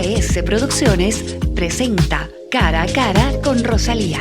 AS Producciones presenta Cara a Cara con Rosalía.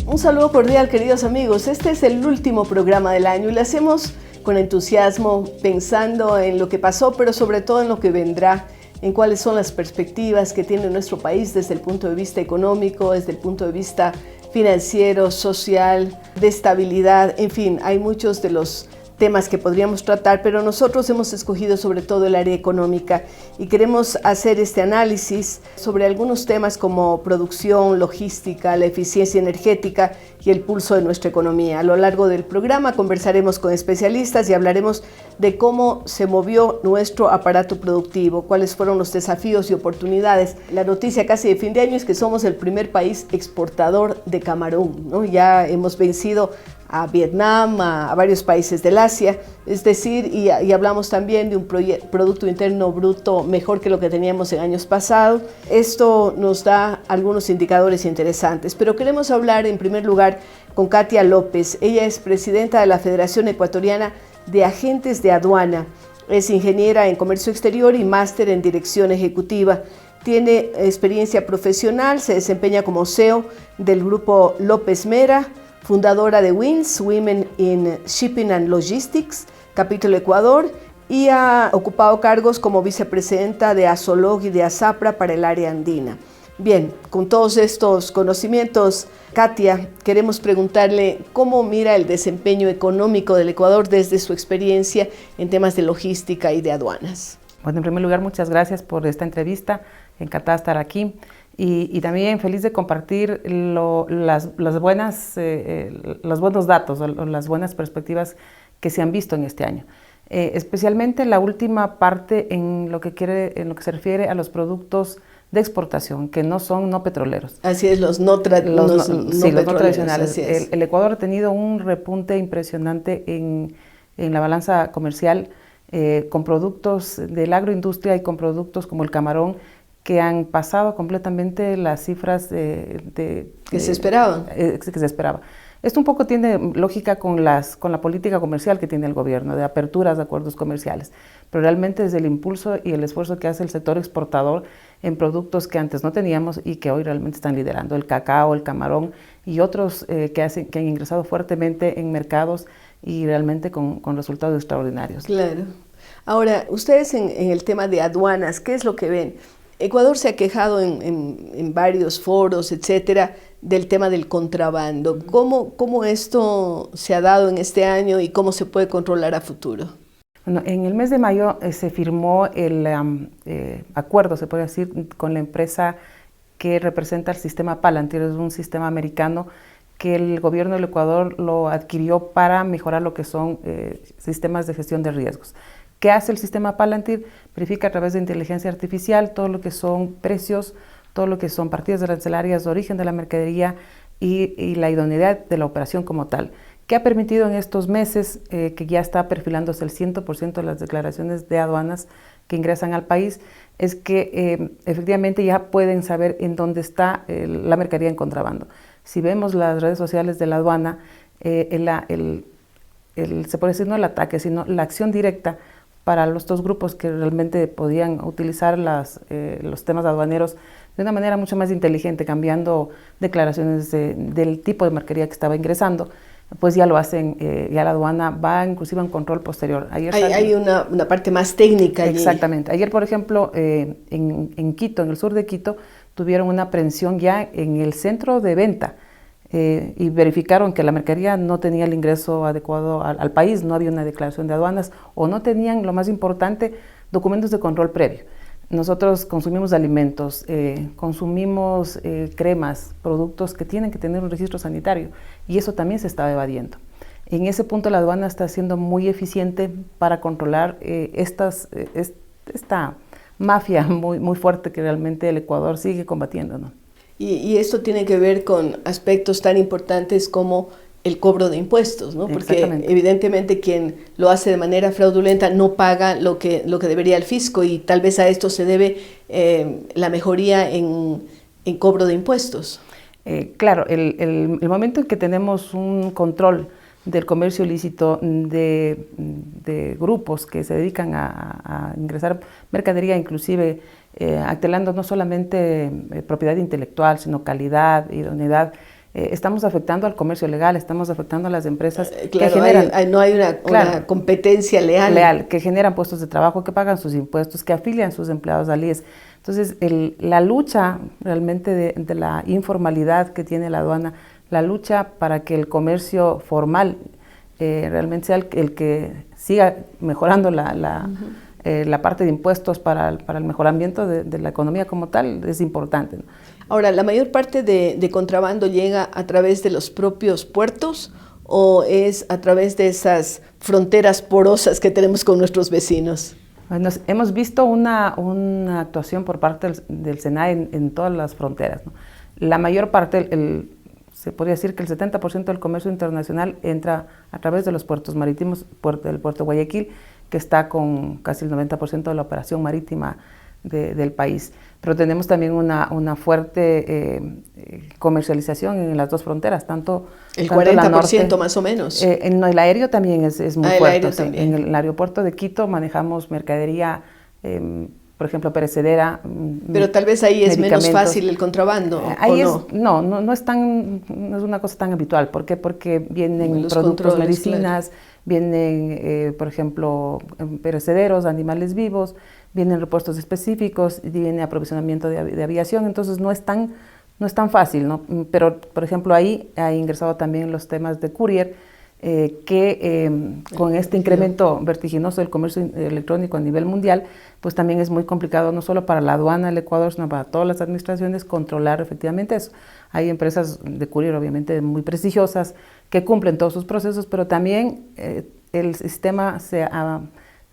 Un saludo cordial, queridos amigos. Este es el último programa del año y lo hacemos con entusiasmo, pensando en lo que pasó, pero sobre todo en lo que vendrá, en cuáles son las perspectivas que tiene nuestro país desde el punto de vista económico, desde el punto de vista financiero, social, de estabilidad. En fin, hay muchos de los temas que podríamos tratar, pero nosotros hemos escogido sobre todo el área económica y queremos hacer este análisis sobre algunos temas como producción, logística, la eficiencia energética y el pulso de nuestra economía. A lo largo del programa conversaremos con especialistas y hablaremos de cómo se movió nuestro aparato productivo, cuáles fueron los desafíos y oportunidades. La noticia casi de fin de año es que somos el primer país exportador de camarón, ¿no? Ya hemos vencido a Vietnam, a varios países del Asia, es decir, y hablamos también de un Producto Interno Bruto mejor que lo que teníamos en años pasados. Esto nos da algunos indicadores interesantes, pero queremos hablar en primer lugar con Katia López. Ella es presidenta de la Federación Ecuatoriana de Agentes de Aduana, es ingeniera en Comercio Exterior y máster en Dirección Ejecutiva. Tiene experiencia profesional, se desempeña como CEO del grupo López Mera, fundadora de WINS, Women in Shipping and Logistics, capítulo Ecuador, y ha ocupado cargos como vicepresidenta de ASOLOG y de ASAPRA para el área andina. Bien, con todos estos conocimientos, Katia, queremos preguntarle cómo mira el desempeño económico del Ecuador desde su experiencia en temas de logística y de aduanas. Bueno, en primer lugar, muchas gracias por esta entrevista, encantada de estar aquí. Y también feliz de compartir los buenos datos, las buenas perspectivas que se han visto en este año. Especialmente la última parte en lo que se refiere a los productos de exportación, que no son no petroleros. Así es, los no tradicionales. El Ecuador ha tenido un repunte impresionante en la balanza comercial con productos de la agroindustria y con productos como el camarón, que han pasado completamente las cifras que se esperaban. Esto un poco tiene lógica con la política comercial que tiene el gobierno, de aperturas de acuerdos comerciales, pero realmente es el impulso y el esfuerzo que hace el sector exportador en productos que antes no teníamos y que hoy realmente están liderando, el cacao, el camarón y otros que han ingresado fuertemente en mercados y realmente con resultados extraordinarios. Claro. Ahora, ustedes en el tema de aduanas, ¿qué es lo que ven? Ecuador se ha quejado en varios foros, etcétera, del tema del contrabando. ¿Cómo esto se ha dado en este año y cómo se puede controlar a futuro? Bueno, en el mes de mayo se firmó el acuerdo, se puede decir, con la empresa que representa el sistema Palantir. Es un sistema americano que el gobierno del Ecuador lo adquirió para mejorar lo que son sistemas de gestión de riesgos. ¿Qué hace el sistema Palantir? Verifica a través de inteligencia artificial todo lo que son precios, todo lo que son partidas arancelarias de origen de la mercadería y la idoneidad de la operación como tal. ¿Qué ha permitido en estos meses que ya está perfilándose el 100% de las declaraciones de aduanas que ingresan al país? Es que efectivamente ya pueden saber en dónde está la mercadería en contrabando. Si vemos las redes sociales de la aduana, se puede decir no el ataque, sino la acción directa para los dos grupos que realmente podían utilizar los temas aduaneros de una manera mucho más inteligente, cambiando declaraciones del tipo de mercadería que estaba ingresando, pues ya lo hacen, ya la aduana va inclusive a un control posterior. Hay una parte más técnica allí. Exactamente. Ayer, por ejemplo, en Quito, en el sur de Quito, tuvieron una aprehensión ya en el centro de venta, y verificaron que la mercadería no tenía el ingreso adecuado al país, no había una declaración de aduanas o no tenían, lo más importante, documentos de control previo. Nosotros consumimos alimentos, consumimos cremas, productos que tienen que tener un registro sanitario y eso también se estaba evadiendo. En ese punto la aduana está siendo muy eficiente para controlar esta mafia muy fuerte que realmente el Ecuador sigue combatiendo, ¿no? Y esto tiene que ver con aspectos tan importantes como el cobro de impuestos, ¿no? Porque evidentemente quien lo hace de manera fraudulenta no paga lo que debería el fisco y tal vez a esto se debe la mejoría en cobro de impuestos. Claro, el momento en que tenemos un control del comercio ilícito de grupos que se dedican a ingresar mercadería, inclusive actelando no solamente propiedad intelectual, sino calidad, idoneidad. Estamos afectando al comercio legal, estamos afectando a las empresas claro, que generan... no hay una competencia leal. Que generan puestos de trabajo, que pagan sus impuestos, que afilian sus empleados al IES. Entonces, la lucha realmente de la informalidad que tiene la aduana, la lucha para que el comercio formal realmente sea el que siga mejorando la parte de impuestos para el mejoramiento de la economía como tal, es importante, ¿no? Ahora, ¿la mayor parte de contrabando llega a través de los propios puertos o es a través de esas fronteras porosas que tenemos con nuestros vecinos? Bueno, hemos visto una actuación por parte del SENAE en todas las fronteras, ¿no? La mayor parte, se podría decir que el 70% del comercio internacional entra a través de los puertos marítimos, del puerto de Guayaquil, que está con casi el 90% de la operación marítima del país. Pero tenemos también una fuerte comercialización en las dos fronteras, tanto el tanto 40% la norte, más o menos. No, el aéreo también es muy fuerte. Sí. En el aeropuerto de Quito manejamos mercadería, por ejemplo, perecedera. Pero tal vez ahí es menos fácil el contrabando, ahí ¿o no? No es una cosa tan habitual. ¿Por qué? Porque vienen los productos, medicinas, claro. Vienen, por ejemplo, perecederos, animales vivos, vienen repuestos específicos, viene aprovisionamiento de aviación, entonces no es tan fácil, ¿no? Pero, por ejemplo, ahí ha ingresado también los temas de courier, con este incremento vertiginoso del comercio electrónico a nivel mundial, pues también es muy complicado no solo para la aduana del Ecuador, sino para todas las administraciones controlar efectivamente eso. Hay empresas de courier obviamente muy prestigiosas que cumplen todos sus procesos, pero también el sistema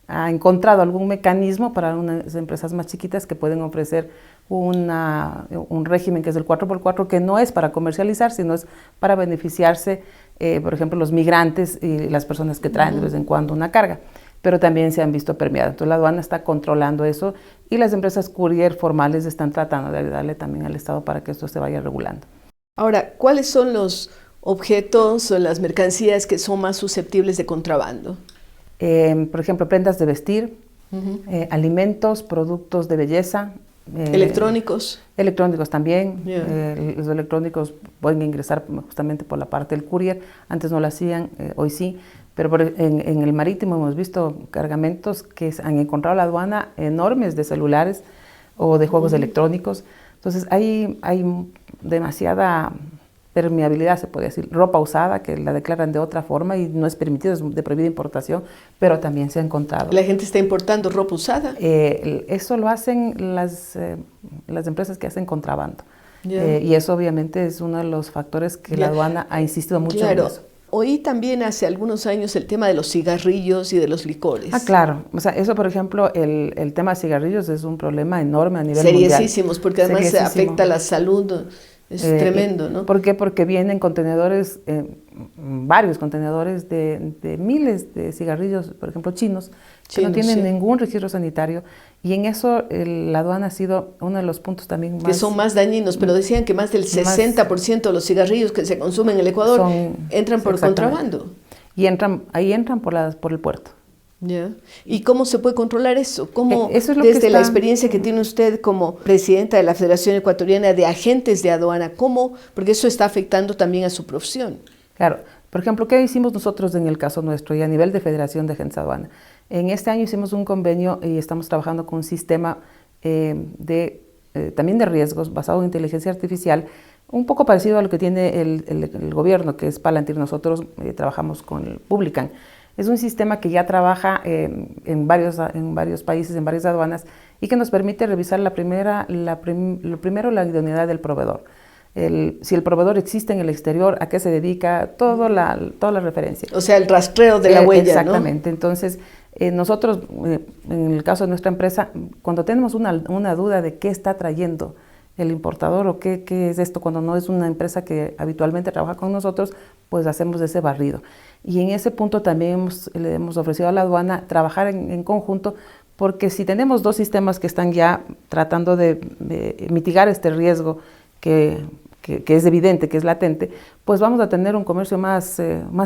ha encontrado algún mecanismo para unas empresas más chiquitas que pueden ofrecer un régimen que es el 4x4, que no es para comercializar, sino es para beneficiarse, por ejemplo, los migrantes y las personas que traen de vez en cuando una carga, pero también se han visto permeadas. Entonces la aduana está controlando eso y las empresas courier formales están tratando de ayudarle también al Estado para que esto se vaya regulando. Ahora, ¿cuáles son los objetos o las mercancías que son más susceptibles de contrabando? Por ejemplo, prendas de vestir, alimentos, productos de belleza. ¿Electrónicos? Electrónicos también. Los electrónicos pueden ingresar justamente por la parte del courier. Antes no lo hacían, hoy sí. Pero en el marítimo hemos visto cargamentos que han encontrado la aduana enormes de celulares o de juegos electrónicos. Entonces hay demasiada permeabilidad, se puede decir, ropa usada que la declaran de otra forma y no es permitido, es de prohibida importación, pero también se ha encontrado. ¿La gente está importando ropa usada? Eso lo hacen las empresas que hacen contrabando. Y eso obviamente es uno de los factores que la aduana ha insistido mucho en eso. Oí también hace algunos años el tema de los cigarrillos y de los licores. Ah, claro. O sea, eso, por ejemplo, el tema de cigarrillos es un problema enorme a nivel mundial. Seriosísimos, porque además se afecta la salud. Es tremendo, ¿no? ¿Por qué? Porque vienen contenedores, varios contenedores de miles de cigarrillos, por ejemplo, chinos, que no tienen ningún registro sanitario. Y en eso la aduana ha sido uno de los puntos también más... Que son más dañinos, pero decían que más del 60% de los cigarrillos que se consumen en el Ecuador entran por contrabando. Y ahí entran por el puerto. ¿Y cómo se puede controlar eso? ¿Cómo, eso es lo desde la experiencia que tiene usted como presidenta de la Federación Ecuatoriana de Agentes de Aduana, cómo? Porque eso está afectando también a su profesión. Claro. Por ejemplo, ¿qué hicimos nosotros en el caso nuestro y a nivel de Federación de Agentes de Aduana? En este año hicimos un convenio y estamos trabajando con un sistema también de riesgos basado en inteligencia artificial, un poco parecido a lo que tiene el gobierno, que es Palantir. Nosotros trabajamos con el Publican. Es un sistema que ya trabaja en varios países, en varias aduanas, y que nos permite revisar lo primero, la idoneidad del proveedor. Si el proveedor existe en el exterior, a qué se dedica, toda la referencia. O sea, el rastreo de la huella, exactamente. ¿No? Entonces, nosotros, en el caso de nuestra empresa, cuando tenemos una duda de qué está trayendo el importador o qué es esto, cuando no es una empresa que habitualmente trabaja con nosotros, pues hacemos ese barrido. Y en ese punto también le hemos ofrecido a la aduana trabajar en conjunto, porque si tenemos dos sistemas que están ya tratando de mitigar este riesgo que que es evidente, que es latente, pues vamos a tener un comercio más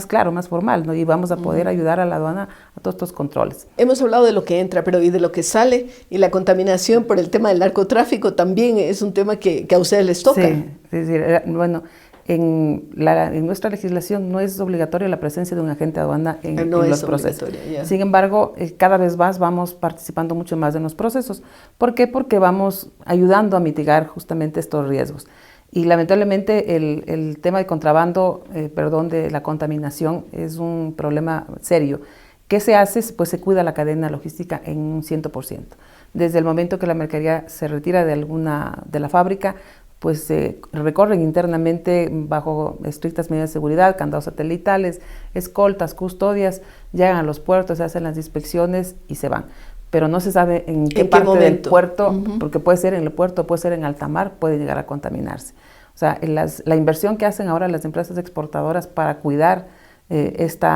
claro, más formal, ¿no? Y vamos a poder ayudar a la aduana a todos estos controles. Hemos hablado de lo que entra, pero y de lo que sale, y la contaminación por el tema del narcotráfico también es un tema que a ustedes les toca. Sí, bueno, en nuestra legislación no es obligatoria la presencia de un agente de aduana en los procesos. Sin embargo, cada vez más vamos participando mucho más en los procesos. ¿Por qué? Porque vamos ayudando a mitigar justamente estos riesgos. Y lamentablemente el tema de contrabando, de la contaminación es un problema serio. ¿Qué se hace? Pues se cuida la cadena logística en un 100%. Desde el momento que la mercadería se retira de la fábrica, pues se recorren internamente bajo estrictas medidas de seguridad, candados satelitales, escoltas, custodias, llegan a los puertos, se hacen las inspecciones y se van. Pero no se sabe en qué parte del puerto, porque puede ser en el puerto, puede ser en alta mar, puede llegar a contaminarse. O sea, la inversión que hacen ahora las empresas exportadoras para cuidar este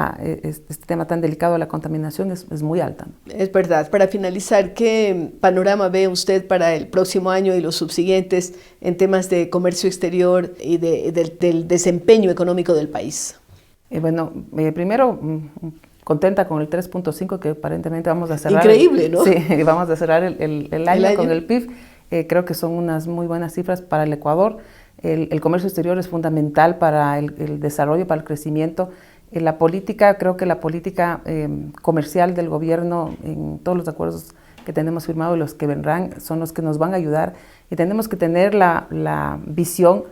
tema tan delicado de la contaminación es muy alta, ¿no? Es verdad. Para finalizar, ¿qué panorama ve usted para el próximo año y los subsiguientes en temas de comercio exterior y del desempeño económico del país? Primero, contenta con el 3.5 que aparentemente vamos a cerrar. Increíble, ¿no? Sí, vamos a cerrar el año con el PIB. Creo que son unas muy buenas cifras para el Ecuador. El comercio exterior es fundamental para el desarrollo, para el crecimiento. Creo que la política comercial del gobierno en todos los acuerdos que tenemos firmados y los que vendrán son los que nos van a ayudar, y tenemos que tener la visión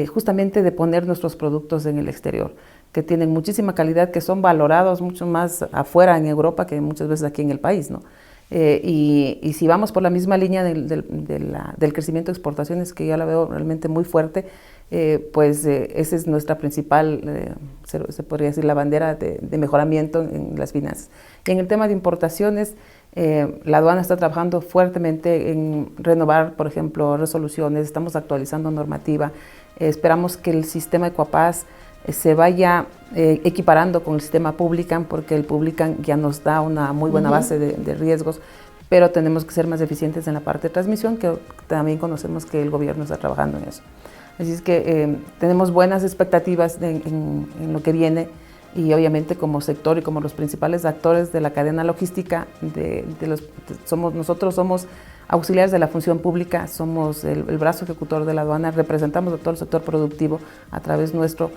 justamente de poner nuestros productos en el exterior, que tienen muchísima calidad, que son valorados mucho más afuera en Europa que muchas veces aquí en el país, ¿no? Y si vamos por la misma línea del crecimiento de exportaciones, que ya la veo realmente muy fuerte, esa es nuestra principal, se podría decir, la bandera de mejoramiento en las finanzas. Y en el tema de importaciones, la aduana está trabajando fuertemente en renovar, por ejemplo, resoluciones, estamos actualizando normativa, esperamos que el sistema Ecuapaz se vaya equiparando con el sistema Publican, porque el Publican ya nos da una muy buena base de riesgos, pero tenemos que ser más eficientes en la parte de transmisión, que también conocemos que el gobierno está trabajando en eso. Así es que tenemos buenas expectativas en lo que viene, y obviamente como sector y como los principales actores de la cadena logística, nosotros somos auxiliares de la función pública, somos el brazo ejecutor de la aduana, representamos a todo el sector productivo a través nuestro.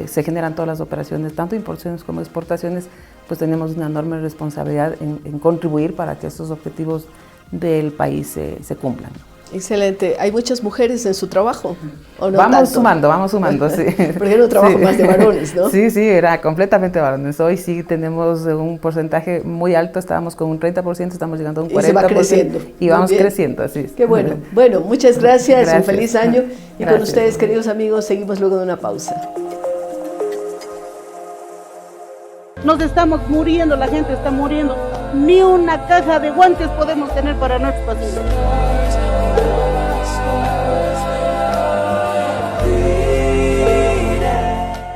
Se generan todas las operaciones, tanto importaciones como exportaciones, pues tenemos una enorme responsabilidad en contribuir para que estos objetivos del país se cumplan. Excelente. ¿Hay muchas mujeres en su trabajo? ¿O no vamos tanto? sumando, sí. Porque era un trabajo más de varones, ¿no? Sí, era completamente varones. Hoy sí tenemos un porcentaje muy alto, estábamos con un 30%, estamos llegando a un 40%. Y se va creciendo. Y vamos creciendo, así es. Qué bueno. Bueno, muchas gracias, un feliz año. Y Gracias. con ustedes, queridos amigos, seguimos luego de una pausa. Nos estamos muriendo, la gente está muriendo. Ni una caja de guantes podemos tener para nuestros pacientes.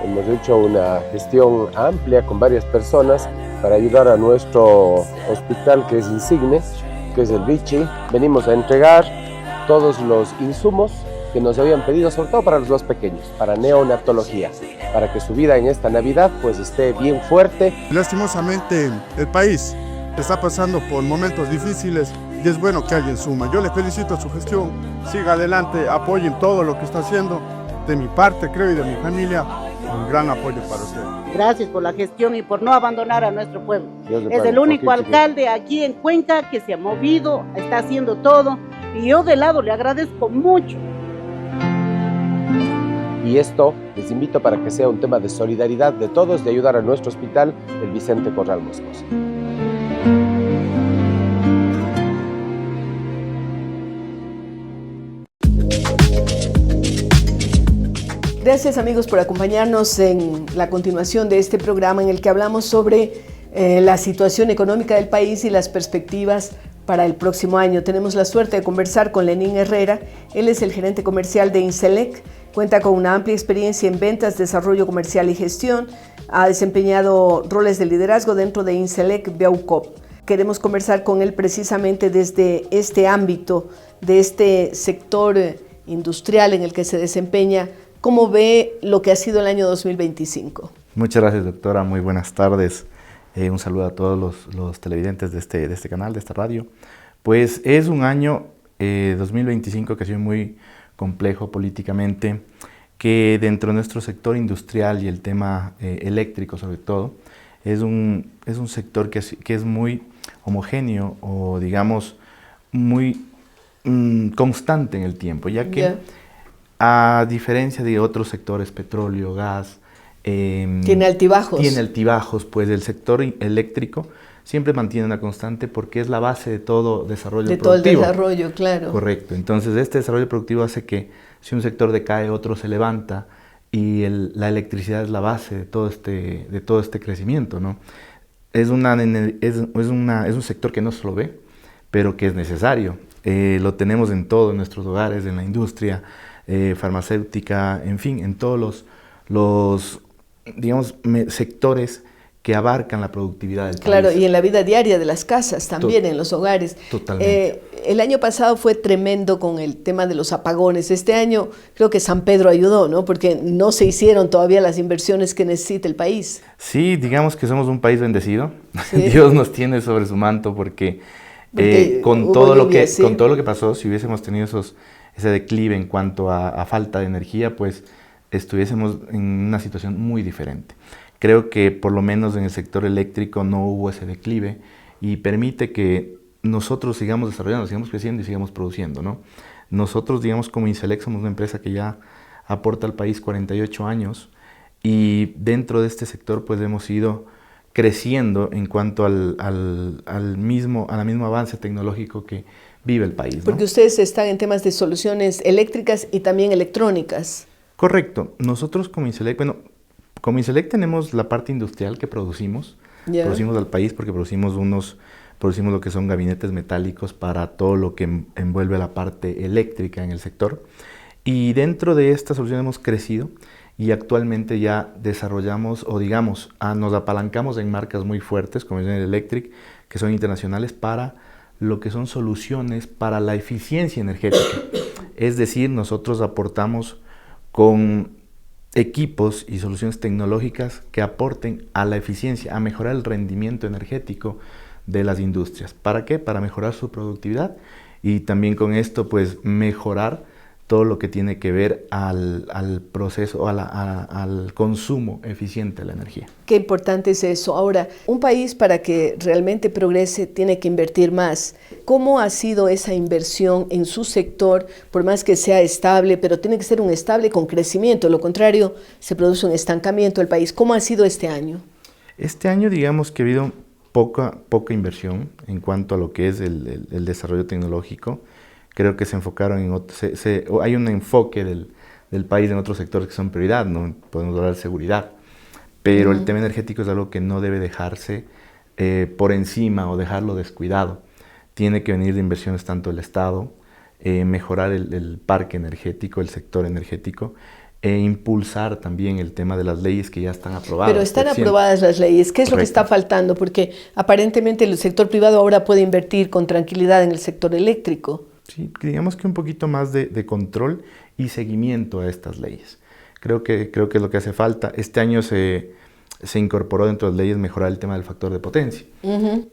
Hemos hecho una gestión amplia con varias personas para ayudar a nuestro hospital, que es insigne, que es el Vichy. Venimos a entregar todos los insumos que nos habían pedido, sobre todo para los más pequeños, para neonatología, para que su vida en esta Navidad pues esté bien fuerte. Lastimosamente el país está pasando por momentos difíciles y es bueno que alguien suma. Yo le felicito a su gestión, siga adelante, apoyen todo lo que está haciendo. De mi parte, creo, y de mi familia, un gran apoyo para usted. Gracias por la gestión y por no abandonar a nuestro pueblo. Es el único alcalde aquí en Cuenca que se ha movido, está haciendo todo, y yo de lado le agradezco mucho. Y esto les invito para que sea un tema de solidaridad de todos, de ayudar a nuestro hospital, el Vicente Corral Moscoso. Gracias, amigos, por acompañarnos en la continuación de este programa en el que hablamos sobre la situación económica del país y las perspectivas para el próximo año. Tenemos la suerte de conversar con Lenín Herrera. Él es el gerente comercial de Inselec, cuenta con una amplia experiencia en ventas, desarrollo comercial y gestión. Ha desempeñado roles de liderazgo dentro de Inselec Beaucop. Queremos conversar con él precisamente desde este ámbito, de este sector industrial en el que se desempeña, ¿cómo ve lo que ha sido el año 2025? Muchas gracias, doctora. Muy buenas tardes. Un saludo a todos los televidentes de este canal, de esta radio. Pues es un año 2025 que ha sido muy complejo políticamente, que dentro de nuestro sector industrial y el tema eléctrico sobre todo, es un sector que es muy homogéneo o digamos muy constante en el tiempo, ya que a diferencia de otros sectores, petróleo, gas, tiene altibajos. Tiene altibajos, pues el sector eléctrico siempre mantiene una constante porque es la base de todo desarrollo productivo. De todo el desarrollo, claro. Correcto. Entonces, este desarrollo productivo hace que si un sector decae, otro se levanta y la electricidad es la base de todo este crecimiento, ¿no? Es un sector que no se lo ve, pero que es necesario. Lo tenemos en todos nuestros hogares, en la industria farmacéutica, en fin, en todos los digamos, sectores que abarcan la productividad del país. Claro, y en la vida diaria de las casas también, en los hogares. Totalmente. El año pasado fue tremendo con el tema de los apagones. Este año creo que San Pedro ayudó, ¿no? Porque no se hicieron todavía las inversiones que necesita el país. Sí, digamos que somos un país bendecido. Sí. Dios nos tiene sobre su manto porque con todo lo que pasó, si hubiésemos tenido ese declive en cuanto a falta de energía, pues estuviésemos en una situación muy diferente. Creo que por lo menos en el sector eléctrico no hubo ese declive y permite que nosotros sigamos desarrollando, sigamos creciendo y sigamos produciendo, ¿no? Nosotros, digamos, como Inselec somos una empresa que ya aporta al país 48 años y dentro de este sector pues hemos ido creciendo en cuanto al mismo avance tecnológico que vive el país, ¿no? Porque ustedes están en temas de soluciones eléctricas y también electrónicas. Correcto. Nosotros como Inselec tenemos la parte industrial que producimos. Producimos al país porque producimos lo que son gabinetes metálicos para todo lo que envuelve la parte eléctrica en el sector. Y dentro de esta solución hemos crecido y actualmente ya desarrollamos o digamos, nos apalancamos en marcas muy fuertes como General Electric, que son internacionales para lo que son soluciones para la eficiencia energética. Es decir, nosotros aportamos con equipos y soluciones tecnológicas que aporten a la eficiencia, a mejorar el rendimiento energético de las industrias. ¿Para qué? Para mejorar su productividad y también con esto pues mejorar todo lo que tiene que ver al proceso, al consumo eficiente de la energía. Qué importante es eso. Ahora, un país para que realmente progrese tiene que invertir más. ¿Cómo ha sido esa inversión en su sector, por más que sea estable, pero tiene que ser un estable con crecimiento? De lo contrario, se produce un estancamiento del país. ¿Cómo ha sido este año? Este año, digamos que ha habido poca inversión en cuanto a lo que es el desarrollo tecnológico. Creo que se enfocaron hay un enfoque del país en otros sectores que son prioridad, ¿no? Podemos hablar de seguridad, pero el tema energético es algo que no debe dejarse por encima o dejarlo descuidado. Tiene que venir de inversiones tanto del Estado, mejorar el parque energético, el sector energético, e impulsar también el tema de las leyes que ya están aprobadas. Pero están aprobadas las leyes. ¿Qué es lo que está faltando? Porque aparentemente el sector privado ahora puede invertir con tranquilidad en el sector eléctrico. Sí, digamos que un poquito más de control y seguimiento a estas leyes. Creo que es lo que hace falta. Este año se incorporó dentro de las leyes mejorar el tema del factor de potencia,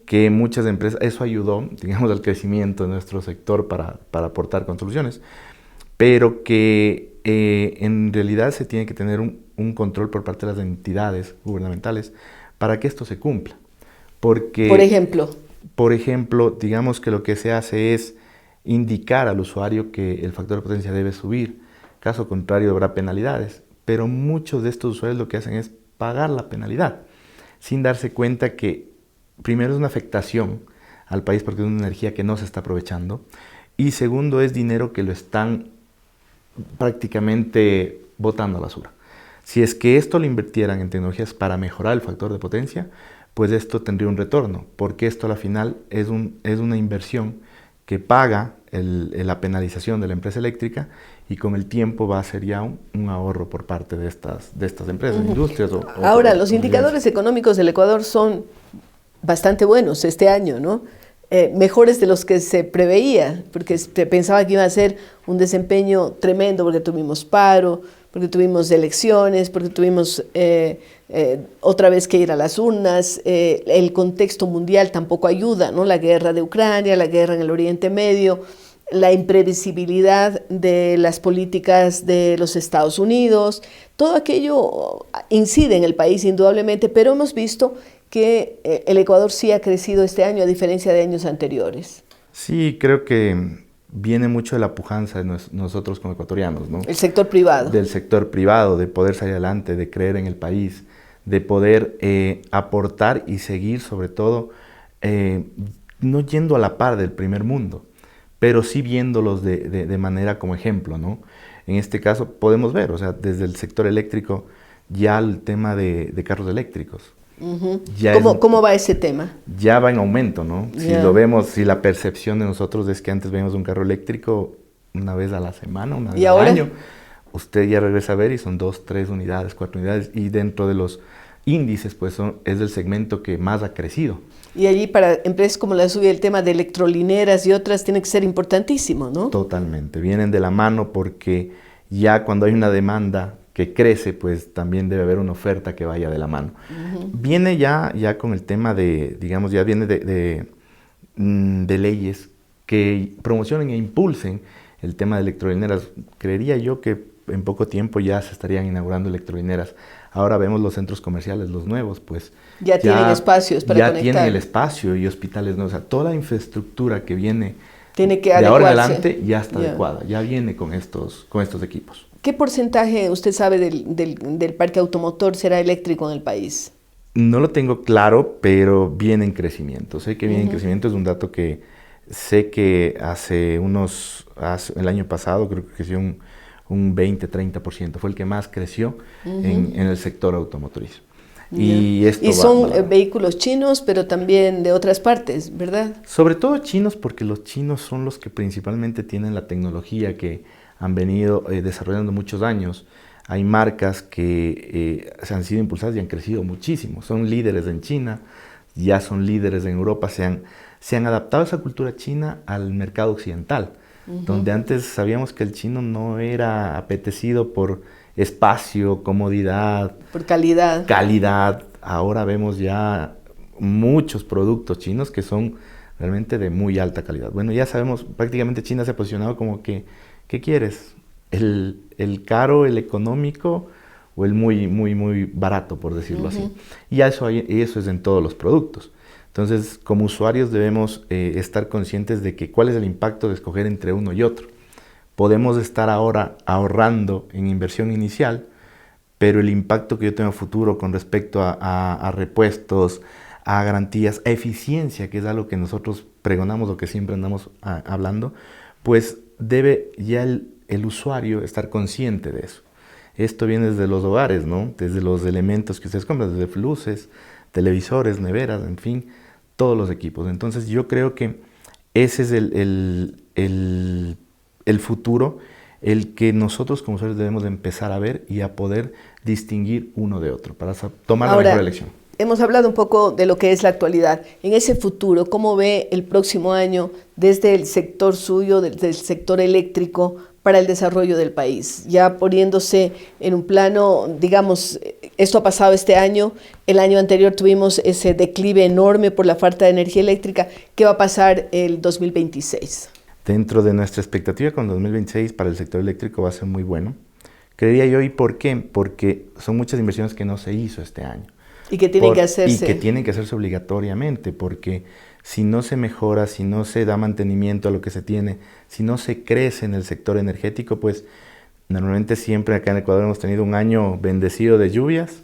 que muchas empresas, eso ayudó, digamos, al crecimiento de nuestro sector para aportar con soluciones, pero que en realidad se tiene que tener un control por parte de las entidades gubernamentales para que esto se cumpla. Porque, por ejemplo, digamos que lo que se hace es indicar al usuario que el factor de potencia debe subir, caso contrario habrá penalidades, pero muchos de estos usuarios lo que hacen es pagar la penalidad, sin darse cuenta que primero es una afectación al país porque es una energía que no se está aprovechando, y segundo es dinero que lo están prácticamente botando a la basura. Si es que esto lo invirtieran en tecnologías para mejorar el factor de potencia, pues esto tendría un retorno, porque esto a la final es una inversión que paga la penalización de la empresa eléctrica y con el tiempo va a ser ya un ahorro por parte de estas empresas, industrias. Ahora, los indicadores económicos del Ecuador son bastante buenos este año, ¿no? mejores de los que se preveía, porque se pensaba que iba a ser un desempeño tremendo, porque tuvimos paro, porque tuvimos elecciones, porque tuvimos otra vez que ir a las urnas, el contexto mundial tampoco ayuda, ¿no? La guerra de Ucrania, la guerra en el Oriente Medio, la imprevisibilidad de las políticas de los Estados Unidos, todo aquello incide en el país indudablemente, pero hemos visto que el Ecuador sí ha crecido este año a diferencia de años anteriores. Sí, creo que viene mucho de la pujanza de nosotros como ecuatorianos, ¿no? El sector privado. Del sector privado, de poder salir adelante, de creer en el país, de poder aportar y seguir sobre todo, no yendo a la par del primer mundo, pero sí viéndolos de manera como ejemplo, ¿no? En este caso podemos ver, o sea, desde el sector eléctrico ya el tema de carros eléctricos. Uh-huh. ¿Cómo va ese tema? Ya va en aumento, ¿no? Si lo vemos, si la percepción de nosotros es que antes veíamos un carro eléctrico una vez a la semana, una vez al año, usted ya regresa a ver y son 2, 3 unidades, 4 unidades, y dentro de los índices, pues es el segmento que más ha crecido. Y allí para empresas como la suya el tema de electrolineras y otras tiene que ser importantísimo, ¿no? Totalmente, vienen de la mano porque ya cuando hay una demanda que crece, pues también debe haber una oferta que vaya de la mano. Uh-huh. Viene ya con el tema de, digamos, ya viene de leyes que promocionen e impulsen el tema de electrolineras. Creería yo que en poco tiempo ya se estarían inaugurando electrolineras. Ahora vemos los centros comerciales, los nuevos, pues ya tienen espacios para conectar. Ya tienen el espacio y hospitales nuevos. O sea, toda la infraestructura que viene tiene que de adecuarse. Ahora en adelante ya está adecuada, ya viene con estos equipos. ¿Qué porcentaje, usted sabe, del parque automotor será eléctrico en el país? No lo tengo claro, pero viene en crecimiento. Sé que viene en crecimiento, es un dato que sé que el año pasado creo que creció un 20-30%, fue el que más creció en el sector automotriz. Y son vehículos chinos, pero también de otras partes, ¿verdad? Sobre todo chinos, porque los chinos son los que principalmente tienen la tecnología que han venido desarrollando muchos años. Hay marcas que se han sido impulsadas y han crecido muchísimo. Son líderes en China, ya son líderes en Europa, se han adaptado a esa cultura china al mercado occidental, donde antes sabíamos que el chino no era apetecido por espacio, comodidad, por calidad. Ahora vemos ya muchos productos chinos que son realmente de muy alta calidad. Bueno, ya sabemos, prácticamente China se ha posicionado como que, ¿qué quieres? ¿El caro, el económico o el muy, muy, muy barato, por decirlo así? Y eso es en todos los productos. Entonces, como usuarios debemos estar conscientes de que cuál es el impacto de escoger entre uno y otro. Podemos estar ahora ahorrando en inversión inicial, pero el impacto que yo tengo a futuro con respecto a repuestos, a garantías, a eficiencia, que es algo que nosotros pregonamos o que siempre andamos hablando, pues debe ya el usuario estar consciente de eso. Esto viene desde los hogares, ¿no? Desde los elementos que ustedes compran, desde luces, televisores, neveras, en fin, todos los equipos. Entonces yo creo que ese es el futuro, el que nosotros como usuarios debemos de empezar a ver y a poder distinguir uno de otro para tomar la mejor elección. Hemos hablado un poco de lo que es la actualidad. En ese futuro, ¿cómo ve el próximo año desde el sector suyo, desde el sector eléctrico, para el desarrollo del país? Ya poniéndose en un plano, digamos, esto ha pasado este año, el año anterior tuvimos ese declive enorme por la falta de energía eléctrica. ¿Qué va a pasar el 2026? Dentro de nuestra expectativa con 2026 para el sector eléctrico va a ser muy bueno. Creería yo, ¿y por qué? Porque son muchas inversiones que no se hizo este año. Y que tienen que hacerse. Y que tienen que hacerse obligatoriamente, porque si no se mejora, si no se da mantenimiento a lo que se tiene, si no se crece en el sector energético, pues normalmente siempre acá en Ecuador hemos tenido un año bendecido de lluvias.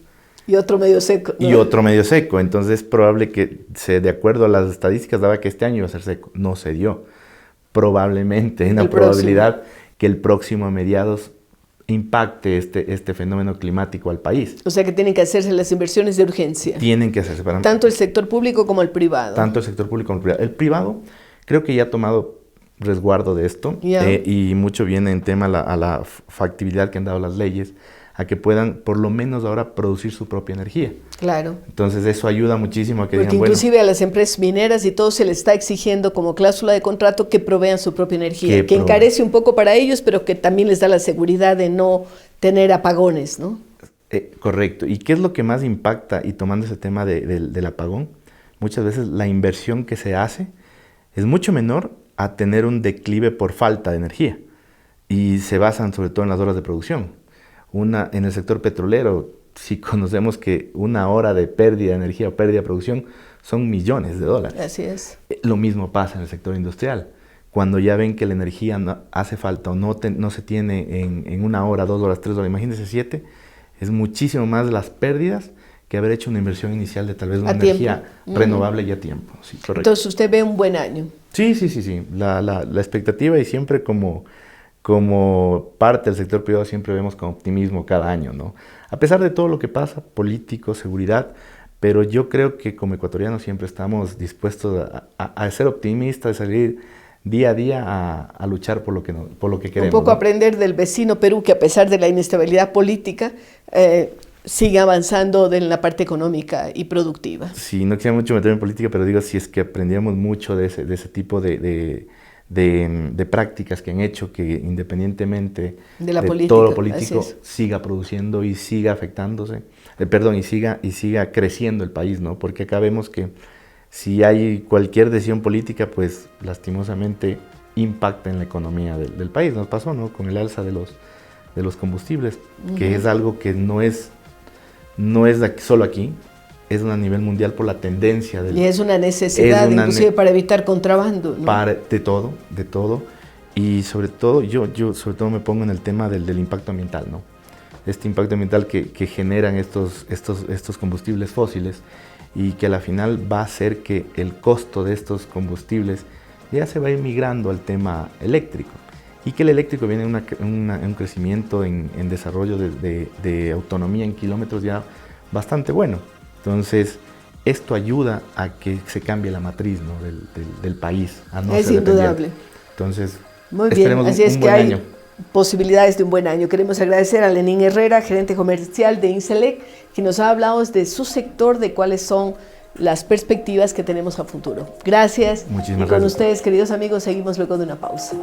Y otro medio seco, ¿no? Y otro medio seco. Entonces es probable que, de acuerdo a las estadísticas, daba que este año iba a ser seco. No se dio. Probablemente, hay una probabilidad que el próximo a mediados impacte este fenómeno climático al país. O sea que tienen que hacerse las inversiones de urgencia. Tienen que hacerse. Tanto el sector público como el privado. Tanto el sector público como el privado. El privado creo que ya ha tomado resguardo de esto y mucho viene en tema a la factibilidad que han dado las leyes a que puedan por lo menos ahora producir su propia energía. Claro. Entonces eso ayuda muchísimo a que Porque digan, inclusive a las empresas mineras y todo se les está exigiendo como cláusula de contrato que provean su propia energía, que encarece un poco para ellos, pero que también les da la seguridad de no tener apagones, ¿no? Correcto. ¿Y qué es lo que más impacta? Y tomando ese tema del apagón, muchas veces la inversión que se hace es mucho menor a tener un declive por falta de energía. Y se basan sobre todo en las horas de producción. En el sector petrolero, si conocemos que una hora de pérdida de energía o pérdida de producción son millones de dólares. Así es. Lo mismo pasa en el sector industrial. Cuando ya ven que la energía no hace falta o no se tiene en 1 hora, 2 horas, 3 horas, imagínense 7, es muchísimo más las pérdidas que haber hecho una inversión inicial de tal vez una energía renovable y a tiempo. Sí, correcto. Entonces usted ve un buen año. Sí. La expectativa, y siempre como parte del sector privado siempre vemos con optimismo cada año, ¿no? A pesar de todo lo que pasa, político, seguridad, pero yo creo que como ecuatorianos siempre estamos dispuestos a ser optimistas, a salir día a día a luchar por lo que queremos. Un poco ¿no? aprender del vecino Perú, que a pesar de la inestabilidad política, sigue avanzando en la parte económica y productiva. Sí, no quisiera mucho meterme en política, pero digo, si es que aprendíamos mucho de ese tipo de prácticas que han hecho que independientemente de la todo lo político es. siga produciendo y siga afectándose, y siga creciendo el país, ¿no? Porque acá vemos que si hay cualquier decisión política, pues lastimosamente impacta en la economía del país. Nos pasó, ¿no? Con el alza de los combustibles, que es algo que no es solo aquí, es a nivel mundial por la tendencia y es una necesidad, inclusive para evitar contrabando, ¿no? De todo, y sobre todo, yo sobre todo me pongo en el tema del impacto ambiental, ¿no? Este impacto ambiental que generan estos combustibles fósiles, y que a la final va a hacer que el costo de estos combustibles ya se va a ir migrando al tema eléctrico, y que el eléctrico viene un crecimiento en desarrollo de autonomía en kilómetros ya bastante bueno. Entonces, esto ayuda a que se cambie la matriz, ¿no? del país. A no es ser indudable. Entonces, muy bien, así es que hay año. Posibilidades de un buen año. Queremos agradecer a Lenín Herrera, gerente comercial de Inselec, que nos ha hablado de su sector, de cuáles son las perspectivas que tenemos a futuro. Gracias. Muchísimas y con gracias. ustedes, queridos amigos, seguimos luego de una pausa.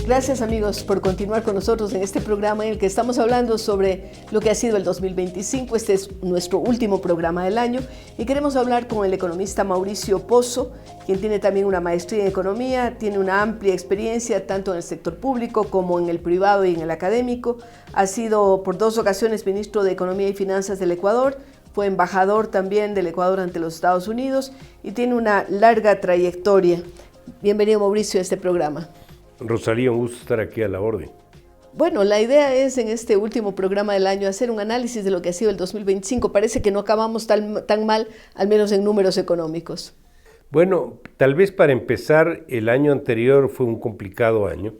Gracias amigos por continuar con nosotros en este programa en el que estamos hablando sobre lo que ha sido el 2025. Este es nuestro último programa del año y queremos hablar con el economista Mauricio Pozo, quien tiene también una maestría en economía, tiene una amplia experiencia tanto en el sector público como en el privado y en el académico. Ha sido por 2 ocasiones ministro de Economía y Finanzas del Ecuador, fue embajador también del Ecuador ante los Estados Unidos y tiene una larga trayectoria. Bienvenido Mauricio a este programa. Rosalía, un gusto estar aquí a la orden. Bueno, la idea es en este último programa del año hacer un análisis de lo que ha sido el 2025. Parece que no acabamos tan mal, al menos en números económicos. Bueno, tal vez para empezar, el año anterior fue un complicado año.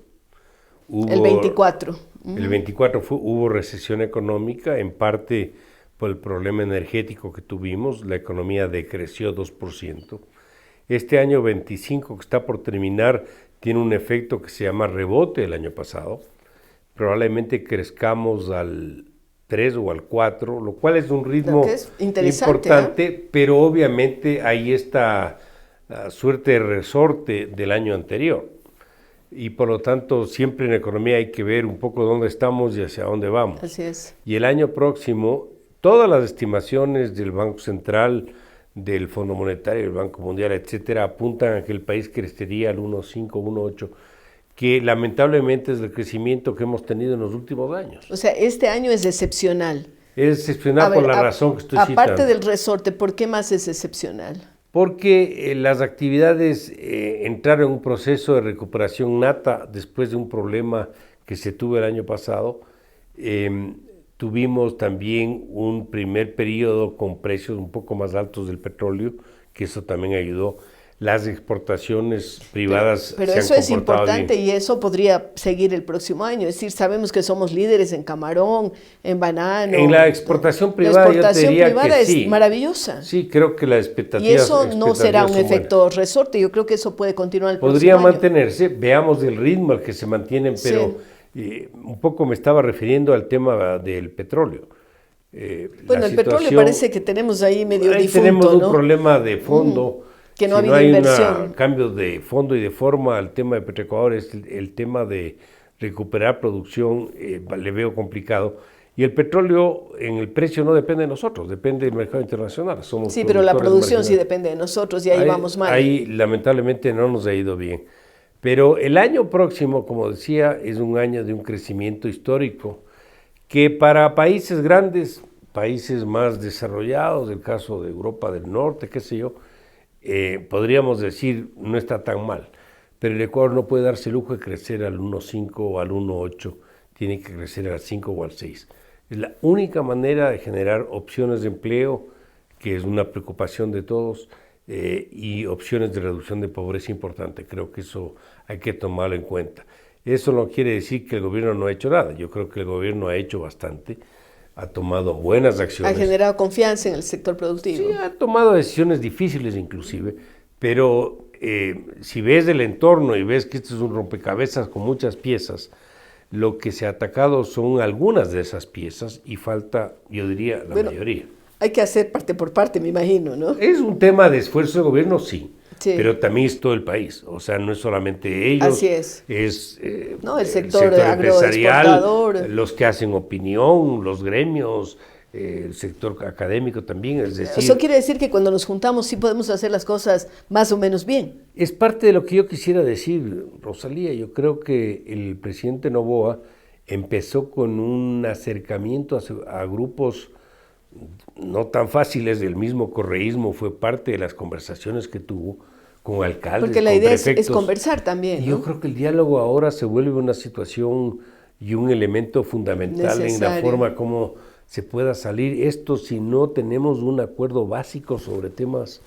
El 24. El 24 hubo recesión económica, en parte por el problema energético que tuvimos. La economía decreció 2%. Este año 25, que está por terminar, tiene un efecto que se llama rebote del año pasado. Probablemente crezcamos al 3 o al 4, lo cual es un ritmo importante, pero obviamente hay esta suerte de resorte del año anterior. Y por lo tanto, siempre en economía hay que ver un poco dónde estamos y hacia dónde vamos. Así es. Y el año próximo, todas las estimaciones del Banco Central, del Fondo Monetario, del Banco Mundial, etcétera, apuntan a que el país crecería al 1.5, 1.8, que lamentablemente es el crecimiento que hemos tenido en los últimos años. O sea, este año es excepcional. Es excepcional por la razón que estoy citando. Aparte del resorte, ¿por qué más es excepcional? Porque las actividades entraron en un proceso de recuperación nata después de un problema que se tuvo el año pasado. Tuvimos también un primer periodo con precios un poco más altos del petróleo, que eso también ayudó. las exportaciones privadas pero se eso han es comportado importante bien. y eso podría seguir el próximo año. Es decir, sabemos que somos líderes en camarón, en banano. En la exportación privada, la exportación yo te diría privada que es sí. maravillosa. Sí, creo que las expectativas. Y eso no será un son buenas. efecto resorte. Yo creo que eso puede continuar el Podría próximo año. mantenerse, veamos el ritmo al que se mantienen, pero un poco me estaba refiriendo al tema del petróleo. Bueno, el petróleo parece que tenemos ahí medio difunto, tenemos un ¿no? problema de fondo. Que no si ha habido no hay inversión. un cambio de fondo y de forma al tema de Petroecuador, es el tema de recuperar producción, le veo complicado. Y el petróleo en el precio no depende de nosotros, depende del mercado internacional. Somos Sí, pero la producción sí marginales. depende de nosotros y ahí vamos mal. Ahí lamentablemente no nos ha ido bien. Pero el año próximo, como decía, es un año de un crecimiento histórico que para países grandes, países más desarrollados, el caso de Europa del Norte, qué sé yo, podríamos decir no está tan mal. Pero el Ecuador no puede darse el lujo de crecer al 1.5 o al 1.8, tiene que crecer al 5 o al 6. Es la única manera de generar opciones de empleo, que es una preocupación de todos, y opciones de reducción de pobreza importante. Creo que eso hay que tomarlo en cuenta. Eso no quiere decir que el gobierno no ha hecho nada. Yo creo que el gobierno ha hecho bastante, ha tomado buenas acciones. Ha generado confianza en el sector productivo. Sí, ha tomado decisiones difíciles inclusive, pero si ves el entorno y ves que esto es un rompecabezas con muchas piezas, lo que se ha atacado son algunas de esas piezas y falta, yo diría, la mayoría. Hay que hacer parte por parte, me imagino, ¿no? Es un tema de esfuerzo del gobierno, sí, Sí. pero también es todo el país. O sea, no es solamente ellos. Así es. Es No, el sector empresarial, agroexportador. los que hacen opinión, los gremios, el sector académico también. Es decir, Eso quiere decir que cuando nos juntamos sí podemos hacer las cosas más o menos bien. es parte de lo que yo quisiera decir, Rosalía. Yo creo que el presidente Noboa empezó con un acercamiento a grupos no tan fáciles. El mismo correísmo fue parte de las conversaciones que tuvo con alcaldes, Porque la con idea es prefectos. conversar también, ¿no? Yo creo que el diálogo ahora se vuelve una situación y un elemento fundamental en la Necesario. forma como se pueda salir esto si no tenemos un acuerdo básico sobre temas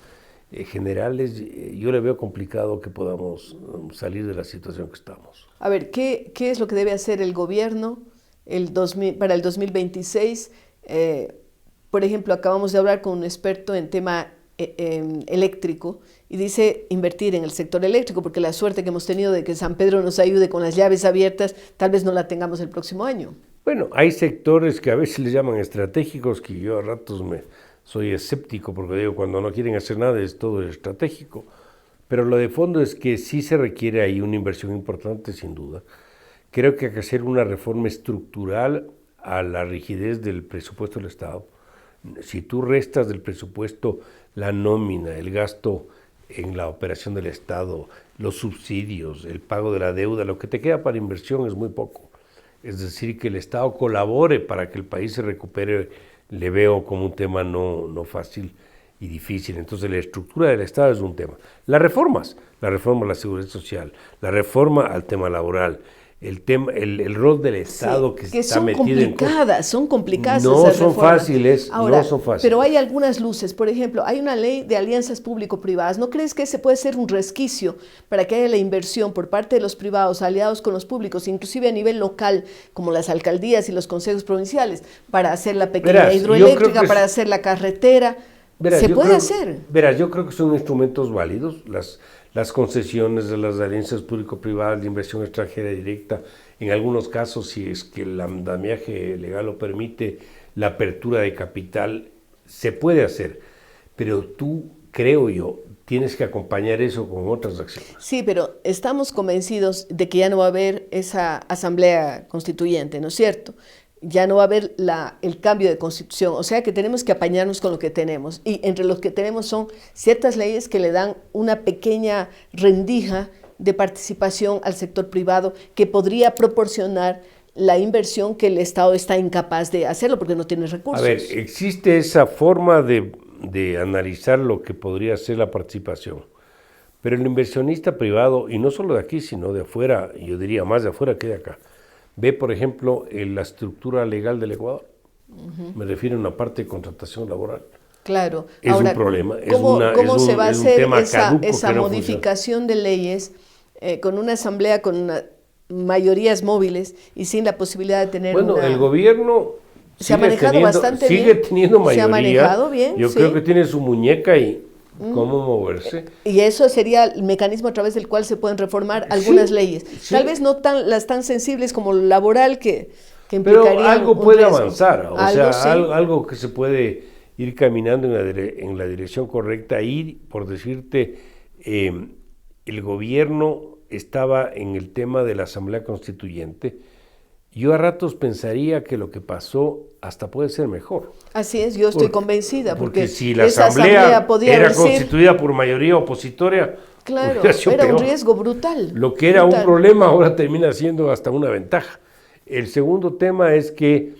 generales. Yo le veo complicado que podamos salir de la situación que estamos. A ver, ¿qué es lo que debe hacer el gobierno para el 2026? Por ejemplo, acabamos de hablar con un experto en tema eléctrico y dice invertir en el sector eléctrico, porque la suerte que hemos tenido de que San Pedro nos ayude con las llaves abiertas, tal vez no la tengamos el próximo año. Bueno, hay sectores que a veces les llaman estratégicos, que yo a ratos soy escéptico, porque digo, cuando no quieren hacer nada es todo estratégico. Pero lo de fondo es que sí se requiere ahí una inversión importante, sin duda. Creo que hay que hacer una reforma estructural a la rigidez del presupuesto del Estado. Si tú restas del presupuesto la nómina, el gasto en la operación del Estado, los subsidios, el pago de la deuda, lo que te queda para inversión es muy poco. Es decir, que el Estado colabore para que el país se recupere, le veo como un tema no fácil y difícil. Entonces la estructura del Estado es un tema. Las reformas, la reforma a la seguridad social, la reforma al tema laboral, el rol del Estado que está metido en cosas. Son complicadas No esas son reformas. fáciles, Ahora, no son fáciles. Pero hay algunas luces. Por ejemplo, hay una ley de alianzas público-privadas. ¿No crees que ese puede ser un resquicio para que haya la inversión por parte de los privados aliados con los públicos, inclusive a nivel local, como las alcaldías y los consejos provinciales, para hacer la pequeña hidroeléctrica, para hacer la carretera? ¿Se puede hacer? Verás, yo creo que son instrumentos válidos, las concesiones de las alianzas público-privadas de inversión extranjera directa, en algunos casos, si es que el andamiaje legal lo permite, la apertura de capital, se puede hacer, pero tú, creo yo, tienes que acompañar eso con otras acciones. Sí, pero estamos convencidos de que ya no va a haber esa asamblea constituyente, ¿no es cierto? Ya no va a haber el cambio de constitución, o sea que tenemos que apañarnos con lo que tenemos, y entre los que tenemos son ciertas leyes que le dan una pequeña rendija de participación al sector privado que podría proporcionar la inversión que el Estado está incapaz de hacerlo porque no tiene recursos. A ver, existe esa forma de analizar lo que podría ser la participación, pero el inversionista privado, y no solo de aquí, sino de afuera, yo diría más de afuera que de acá, ve, por ejemplo, la estructura legal del Ecuador. Me refiero a una parte de contratación laboral. Claro. Es Ahora, un problema. ¿Cómo se va a hacer esa no modificación de leyes con una asamblea con mayorías móviles y sin la posibilidad de tener Bueno, el gobierno se ha manejado bastante bien. Sigue teniendo mayoría. Se ha manejado bien, Yo creo que tiene su muñeca y cómo moverse. Y eso sería el mecanismo a través del cual se pueden reformar algunas leyes. Sí. Tal vez no las tan sensibles como lo laboral que implicaría. Pero algo puede avanzar, o algo, sea, algo que se puede ir caminando en la dirección correcta. Ir, por decirte, el gobierno estaba en el tema de la Asamblea Constituyente. Yo a ratos pensaría que lo que pasó hasta puede ser mejor. Así es, yo estoy convencida. Porque si la asamblea era constituida por mayoría opositora, claro, era un riesgo brutal. Lo que era un problema ahora termina siendo hasta una ventaja. El segundo tema es que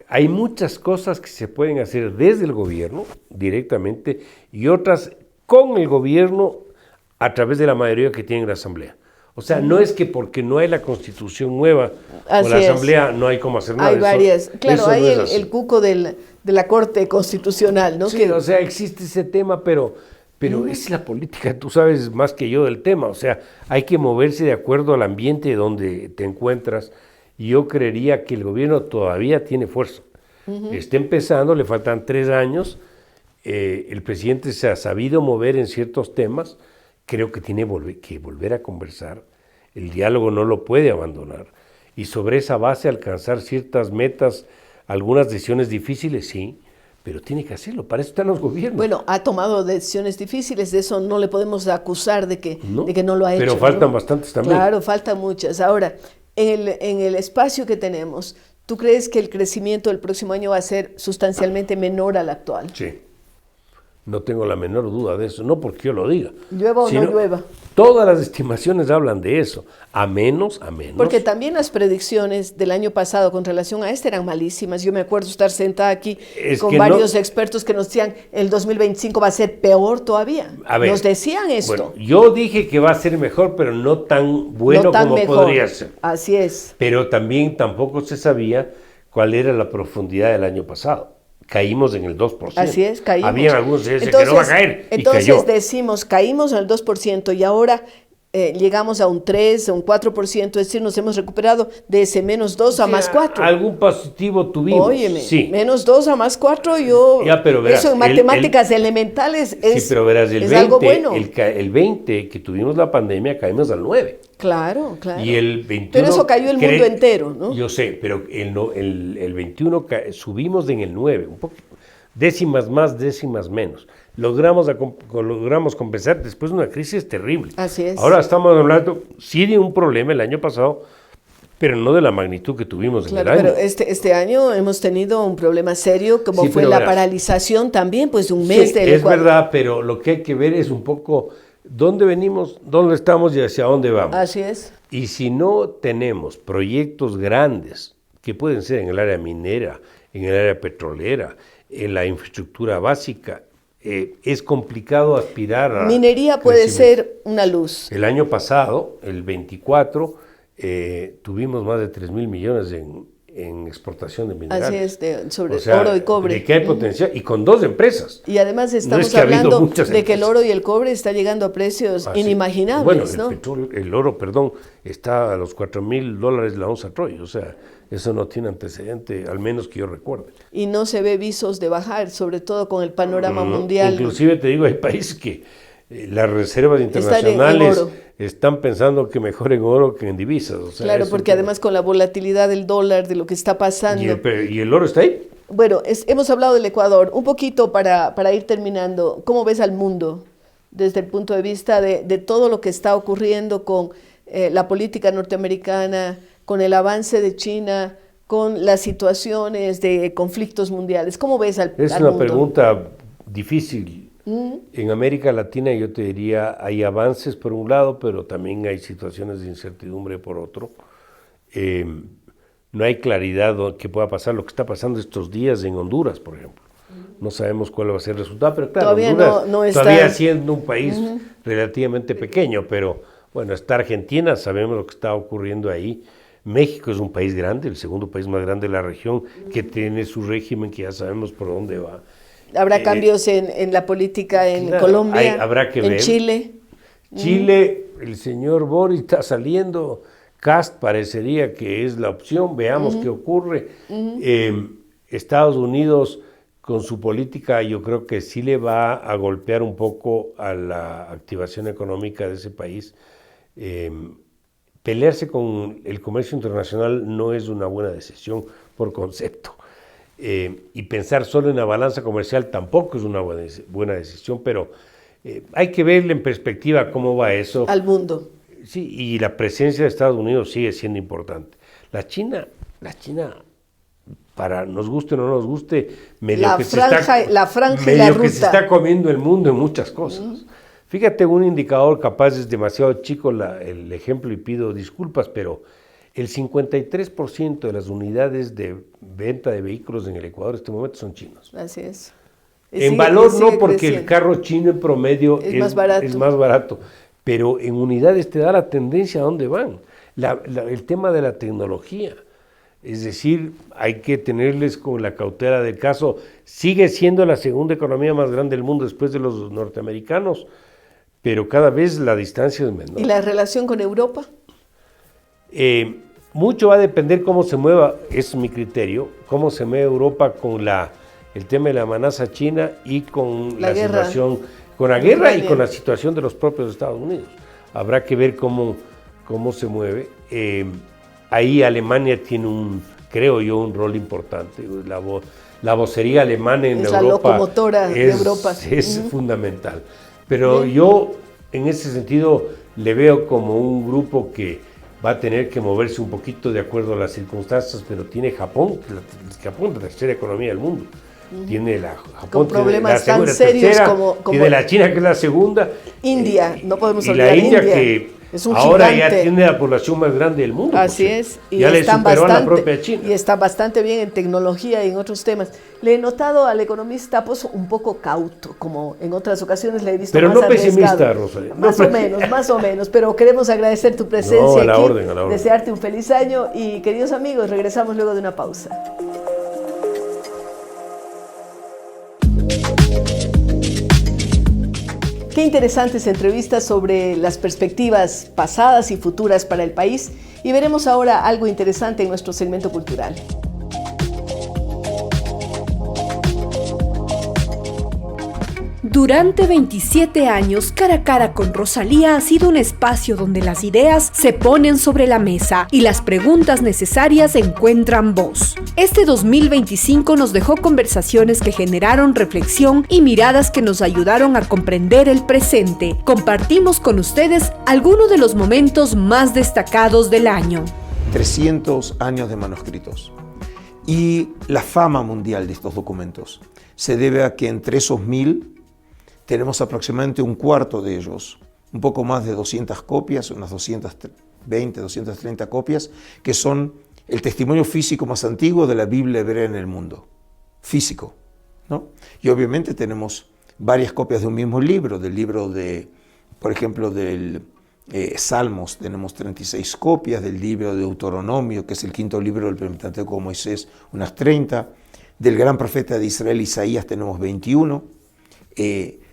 hay muchas cosas que se pueden hacer desde el gobierno directamente y otras con el gobierno a través de la mayoría que tiene la asamblea. O sea, no es que porque no hay la constitución nueva o la asamblea no hay cómo hacer nada. Hay varias. Claro, hay el cuco de la Corte Constitucional, ¿no? Sí, o sea, existe ese tema, pero es la política, tú sabes más que yo del tema. O sea, hay que moverse de acuerdo al ambiente donde te encuentras. Y yo creería que el gobierno todavía tiene fuerza. Está empezando, le faltan 3 años. El presidente se ha sabido mover en ciertos temas. Creo que tiene que volver a conversar. El diálogo no lo puede abandonar. Y sobre esa base alcanzar ciertas metas, algunas decisiones difíciles, sí, pero tiene que hacerlo. Para eso están los gobiernos. Bueno, ha tomado decisiones difíciles, de eso no le podemos acusar de que no lo ha hecho. Pero faltan bastantes también. Claro, faltan muchas. Ahora, en el espacio que tenemos, ¿tú crees que el crecimiento del próximo año va a ser sustancialmente menor al actual? Sí. No tengo la menor duda de eso, no porque yo lo diga. ¿Llueva o no llueva? Todas las estimaciones hablan de eso, a menos. Porque también las predicciones del año pasado con relación a eran malísimas. Yo me acuerdo estar sentada aquí con varios expertos que nos decían el 2025 va a ser peor todavía. Nos decían esto. Bueno, yo dije que va a ser mejor, pero no tan bueno como podría ser. Así es. Pero también tampoco se sabía cuál era la profundidad del año pasado. Caímos en el 2%. Así es, caímos. Había algunos que decían que no va a caer, entonces decimos, caímos en el 2% y ahora llegamos a un 3, a un 4%, es decir, nos hemos recuperado de ese menos 2 a más 4. Algún positivo tuvimos. Óyeme, sí. Menos 2 a más 4, pero verás, eso en matemáticas elementales es algo bueno. El 20 que tuvimos la pandemia caímos al 9. Claro, claro. Y el 21, pero eso cayó el mundo entero, ¿no? Yo sé, pero el 21 subimos en el 9, un poco, décimas más, décimas menos. Logramos compensar después de una crisis terrible. Así es. Ahora estamos hablando, sí de un problema el año pasado, pero no de la magnitud que tuvimos en el año. Pero este año hemos tenido un problema serio, como fue la paralización también, pues de un mes del Ecuador. Es verdad, pero lo que hay que ver es un poco dónde venimos, dónde estamos y hacia dónde vamos. Así es. Y si no tenemos proyectos grandes, que pueden ser en el área minera, en el área petrolera, en la infraestructura básica, es complicado aspirar a... Minería puede ser una luz. El año pasado, el 24, tuvimos más de 3.000 millones en exportación de minerales. Así es, sobre oro y cobre. De que hay potencial, y con 2 empresas. Y además estamos hablando de que el oro y el cobre está llegando a precios inimaginables, bueno, ¿no? el oro, está a los $4,000 la onza Troy, o sea, eso no tiene antecedente, al menos que yo recuerde. Y no se ve visos de bajar, sobre todo con el panorama mundial. Inclusive te digo, hay países que las reservas internacionales están pensando que mejor en oro que en divisas. O sea, claro, porque además con la volatilidad del dólar, de lo que está pasando. ¿Y el oro está ahí? Bueno, hemos hablado del Ecuador. Un poquito para ir terminando, ¿cómo ves al mundo desde el punto de vista de todo lo que está ocurriendo con la política norteamericana, con el avance de China, con las situaciones de conflictos mundiales? ¿Cómo ves al mundo? Es una pregunta difícil. En América Latina yo te diría, hay avances por un lado, pero también hay situaciones de incertidumbre por otro. No hay claridad de qué pueda pasar, lo que está pasando estos días en Honduras, por ejemplo. No sabemos cuál va a ser el resultado, pero claro, todavía Honduras no está... todavía siendo un país relativamente pequeño, pero bueno, está Argentina, sabemos lo que está ocurriendo ahí. México es un país grande, el segundo país más grande de la región, que tiene su régimen, que ya sabemos por dónde va. ¿Habrá cambios en la política en Colombia, habrá que en ver. Chile? Chile, el señor Boric está saliendo, Kast parecería que es la opción, veamos qué ocurre. Estados Unidos, con su política, yo creo que sí le va a golpear un poco a la activación económica de ese país. Pelearse con el comercio internacional no es una buena decisión por concepto. Y pensar solo en la balanza comercial tampoco es una buena decisión, pero hay que verle en perspectiva cómo va eso. Al mundo. Sí, y la presencia de Estados Unidos sigue siendo importante. La China, para nos guste o no nos guste, la franja y la ruta. Que se está comiendo el mundo en muchas cosas. Fíjate, un indicador capaz es demasiado chico el ejemplo y pido disculpas, pero el 53% de las unidades de venta de vehículos en el Ecuador en este momento son chinos. Así es. En valor no, porque el carro chino en promedio es más barato, pero en unidades te da la tendencia a dónde van. El tema de la tecnología, es decir, hay que tenerles con la cautela del caso. Sigue siendo la segunda economía más grande del mundo después de los norteamericanos, pero cada vez la distancia es menor. ¿Y la relación con Europa? Mucho va a depender cómo se mueva, es mi criterio, cómo se mueve Europa con el tema de la amenaza china y con la situación, con la guerra y con la situación de los propios Estados Unidos. Habrá que ver cómo se mueve. Ahí Alemania tiene creo yo, un rol importante. La vocería alemana en Europa la locomotora de Europa. Es fundamental. Pero yo, en ese sentido, le veo como un grupo que va a tener que moverse un poquito de acuerdo a las circunstancias, pero tiene Japón, Japón es la tercera economía del mundo. Tiene Japón, con problemas tan serios como tiene la China, que es la segunda. India, no podemos y olvidar la India que es un ahora gigante. Ya tiene la población más grande del mundo. Así es. Y ya le superó a la propia China. Y está bastante bien en tecnología y en otros temas. Le he notado al economista pues, un poco cauto, como en otras ocasiones le he visto pero más pesimista, arriesgado. Rosalía. Más o menos. Pero queremos agradecer tu presencia a la aquí, orden. desearte un feliz año y, queridos amigos, regresamos luego de una pausa. Qué interesantes entrevistas sobre las perspectivas pasadas y futuras para el país, y veremos ahora algo interesante en nuestro segmento cultural. Durante 27 años, Cara a Cara con Rosalía ha sido un espacio donde las ideas se ponen sobre la mesa y las preguntas necesarias encuentran voz. Este 2025 nos dejó conversaciones que generaron reflexión y miradas que nos ayudaron a comprender el presente. Compartimos con ustedes algunos de los momentos más destacados del año. 300 años de manuscritos. Y la fama mundial de estos documentos se debe a que entre esos 1000 tenemos aproximadamente un cuarto de ellos, un poco más de 200 copias, unas 220, 230 copias, que son el testimonio físico más antiguo de la Biblia hebrea en el mundo, físico, ¿no? Y obviamente tenemos varias copias de un mismo libro, del libro de, por ejemplo, del Salmos, tenemos 36 copias, del libro de Deuteronomio, que es el quinto libro del Pentateuco de Moisés, unas 30, del gran profeta de Israel, Isaías, tenemos 21,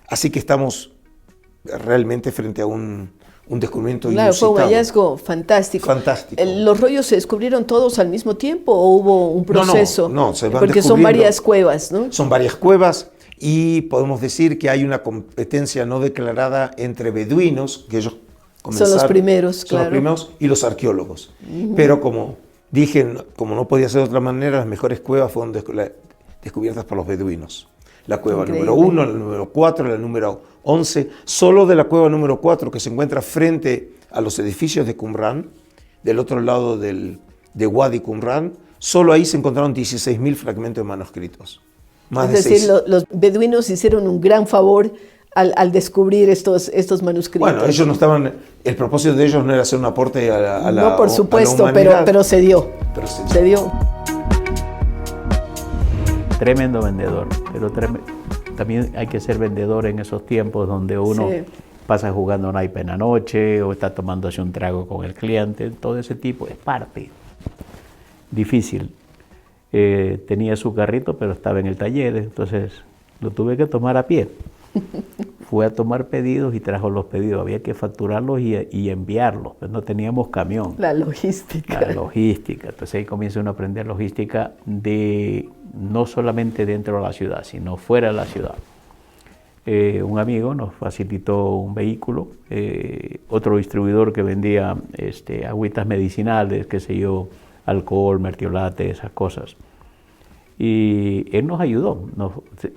así que estamos realmente frente a un descubrimiento inusitado. Fue un hallazgo fantástico. Fantástico. ¿Los rollos se descubrieron todos al mismo tiempo o hubo un proceso? No, se van porque son varias cuevas, ¿no? Son varias cuevas y podemos decir que hay una competencia no declarada entre beduinos, que ellos comenzaron. Son los primeros, claro. Son los primeros y los arqueólogos. Pero como dije, como no podía ser de otra manera, las mejores cuevas fueron descubiertas por los beduinos. La cueva número 1, la número 4, la número 11. Solo de la cueva número 4, que se encuentra frente a los edificios de Qumran, del otro lado de Wadi Qumran, solo ahí se encontraron 16.000 fragmentos de manuscritos. Es decir, los beduinos hicieron un gran favor al descubrir estos manuscritos. Bueno, ellos no estaban, el propósito de ellos no era hacer un aporte a la No, por supuesto, a la humanidad, pero se dio. Se dio. Tremendo vendedor, pero también hay que ser vendedor en esos tiempos donde uno pasa jugando naipe en la noche o está tomándose un trago con el cliente. Todo ese tipo es parte. Difícil. Tenía su carrito, pero estaba en el taller, entonces lo tuve que tomar a pie. Fue a tomar pedidos y trajo los pedidos. Había que facturarlos y enviarlos, pues no teníamos camión. La logística. La logística. Entonces ahí comienza uno a aprender logística no solamente dentro de la ciudad, sino fuera de la ciudad. Un amigo nos facilitó un vehículo, otro distribuidor que vendía agüitas medicinales, qué sé yo, alcohol, mertiolate, esas cosas. Y él nos ayudó,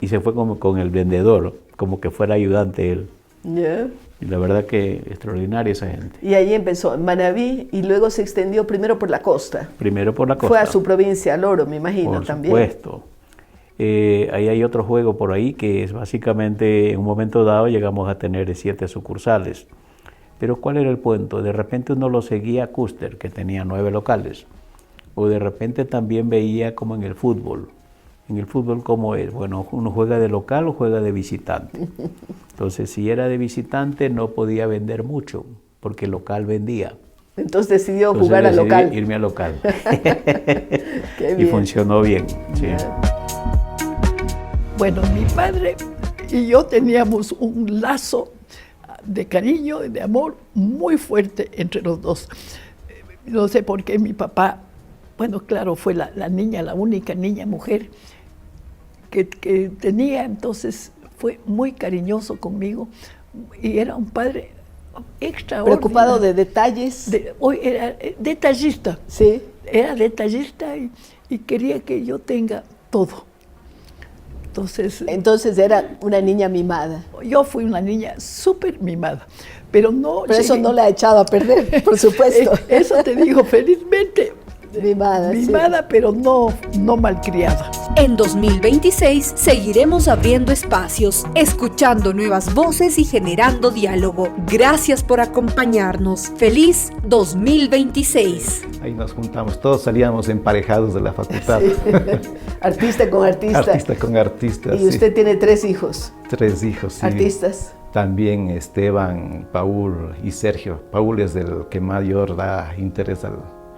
y se fue como con el vendedor, como que fuera ayudante él. Yeah. Y la verdad que extraordinaria esa gente. Y ahí empezó en Manabí y luego se extendió primero por la costa. Primero por la costa. Fue a su provincia, al Oro, me imagino, por también. Por supuesto. Ahí hay otro juego por ahí que es básicamente, en un momento dado llegamos a tener 7 sucursales. Pero ¿cuál era el punto? De repente uno lo seguía a Custer, que tenía 9 locales. O de repente también veía como en el fútbol. En el fútbol, ¿cómo es? Bueno, uno juega de local o juega de visitante. Entonces, si era de visitante, no podía vender mucho, porque el local vendía. Entonces decidió jugar al local. Irme al local. Y funcionó bien. Sí. Bueno, mi padre y yo teníamos un lazo de cariño y de amor muy fuerte entre los dos. No sé por qué mi papá, bueno, claro, fue la niña, la única niña mujer que tenía, entonces fue muy cariñoso conmigo y era un padre extraordinario. Preocupado de detalles. Hoy era detallista. Sí. Era detallista y quería que yo tenga todo. Entonces era una niña mimada. Yo fui una niña súper mimada, pero no... Pero eso no la ha echado a perder, por supuesto. Eso te digo, felizmente. Mimada, sí. Pero no malcriada. En 2026 seguiremos abriendo espacios, escuchando nuevas voces y generando diálogo. Gracias por acompañarnos. ¡Feliz 2026! Ahí nos juntamos, todos salíamos emparejados de la facultad. Sí. Artista con artista. Artista con artista. Y usted tiene 3 hijos. 3 hijos, sí. Artistas. También Esteban, Paul y Sergio. Paul es el que mayor da interés al...